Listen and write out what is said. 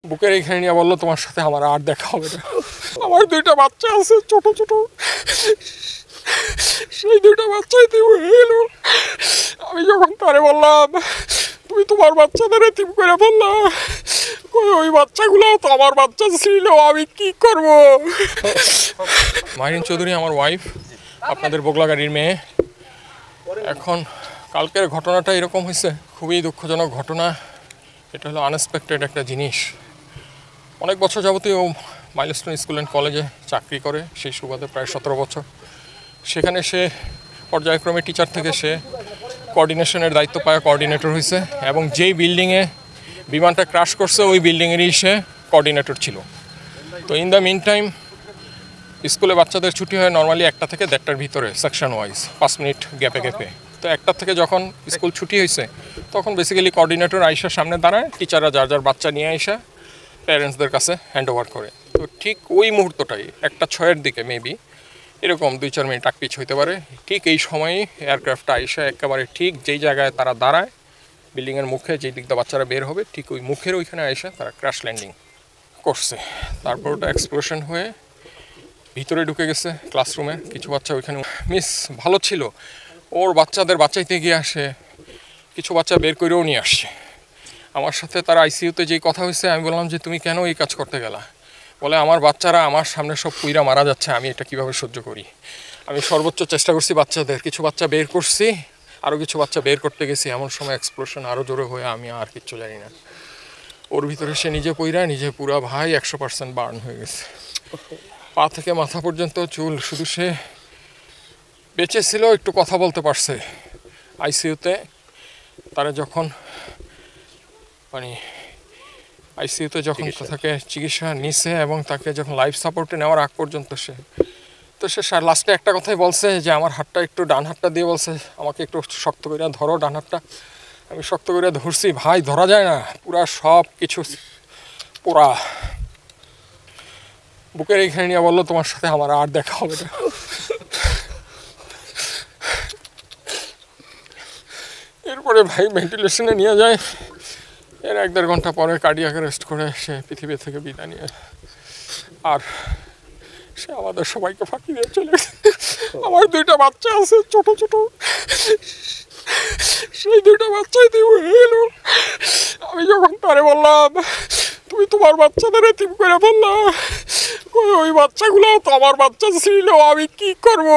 বুকের এইখানে নিয়ে বললো তোমার সাথে আমার আর দেখা হবে না। আমার দুইটা বাচ্চা আছে ছোট ছোট, সেই দুইটা বাচ্চাই তুমি এলো। আমি যখন তারে বললাম তুমি তোমার বাচ্চাদের এতিম করে বললা, ওই বাচ্চাগুলো তো আমার বাচ্চা ছিল, আমি কি করব? মাহিন চৌধুরী আমার ওয়াইফ, আপনাদের বগলাগাড়ির মেয়ে। এখন কালকের ঘটনাটা এরকম হয়েছে, খুবই দুঃখজনক ঘটনা। এটা হলো আনএক্সপেক্টেড একটা জিনিস। অনেক বছর যাবতীয় মাইলস্টোন স্কুল অ্যান্ড কলেজে চাকরি করে, সেই সুবাদে প্রায় 17 বছর। সেখানে সে পর্যায়ক্রমে টিচার থেকে সে কোঅর্ডিনেশনের দায়িত্ব পায়, কোঅর্ডিনেটর হয়েছে, এবং যেই বিল্ডিংয়ে বিমানটা ক্রাশ করছে ওই বিল্ডিংয়েরই সে কোঅর্ডিনেটর ছিল। তো ইন দ্য মিন টাইম স্কুলে বাচ্চাদের ছুটি হয় নর্মালি 1টা থেকে 1:30টার ভিতরে, সেকশন ওয়াইজ 5 মিনিট গ্যাপে গ্যাপে। তো 1টা থেকে যখন স্কুল ছুটি হয়েছে তখন বেসিক্যালি কোঅর্ডিনেটর আইসা সামনে দাঁড়ায়, টিচাররা যার যার বাচ্চা নিয়ে আইসা প্যারেন্টসদের কাছে হ্যান্ড ওভার করে। তো ঠিক ওই মুহূর্তটাই 1:06-এর দিকে মেবি এরকম 2-4 মিনিট পিছ হইতে পারে, ঠিক এই সময়ই এয়ারক্রাফটটা আইসা একেবারে ঠিক যেই জায়গায় তারা দাঁড়ায় বিল্ডিংয়ের মুখে, যেই দিকটা বাচ্চারা বের হবে ঠিক ওই মুখের ওইখানে আইসা তারা ক্র্যাশ ল্যান্ডিং করছে। তারপর ওটা এক্সপ্লোশন হয়ে ভিতরে ঢুকে গেছে ক্লাসরুমে। কিছু বাচ্চা ওইখানে মিস ভালো ছিল, ওর বাচ্চাদের বাঁচাইতে গিয়ে আসে কিছু বাচ্চা বের করেও নিয়ে আসছে। আমার সাথে তার আইসিইউতে যেই কথা হয়েছে, আমি বললাম যে তুমি কেন এই কাজ করতে গেলা? বলে আমার বাচ্চারা আমার সামনে সব পুইরা মারা যাচ্ছে, আমি এটা কিভাবে সহ্য করি। আমি সর্বোচ্চ চেষ্টা করছি বাচ্চাদের, কিছু বাচ্চা বের করছি, আরও কিছু বাচ্চা বের করতে গেছি, এমন সময় এক্সপ্লোশন আরও জোরে হয়ে আমি আর কিচ্ছু জানি না। ওর ভিতরে সে নিজে পইরা নিজে পুরা ভাই 100% বার্ন হয়ে গেছে, পা থেকে মাথা পর্যন্ত চুল। শুধু সে বেঁচে ছিল, একটু কথা বলতে পারছে। আইসিইউতে তারা যখন আইসিইউতে যখন তাকে চিকিৎসা নিছে এবং তাকে যখন লাইফ সাপোর্টে নেওয়ার আগ পর্যন্ত সে লাস্টে একটা কথাই বলছে যে আমার হাতটা একটু, ডান হাতটা দিয়ে বলছে আমাকে একটু শক্ত করে ধরো ডান হাতটা। আমি শক্ত করে ধরছি, ভাই ধরা যায় না, পুরা সব কিছু পুরা। বুকের এইখানে নিয়ে বললো তোমার সাথে আমার আর দেখা হবে না। এরপরে ভাই ভেন্টিলেশনে নিয়ে যায়, এর 1-1.5 ঘন্টা পরে কার্ডিয়াক অ্যারেস্ট করে সে পৃথিবী থেকে বিদায় নিয়ে, আর সে আমাদের সবাইকে ফাঁকি দিয়ে চলে গেছে। আমার দুইটা বাচ্চা আছে ছোট ছোট, সেই দুইটা বাচ্চাই তুমি এলো। আমি যখন তারে বললাম তুমি তোমার বাচ্চাদের এতিম করে বললা, ওই বাচ্চাগুলো তো আমার বাচ্চা ছিল, আমি কি করব?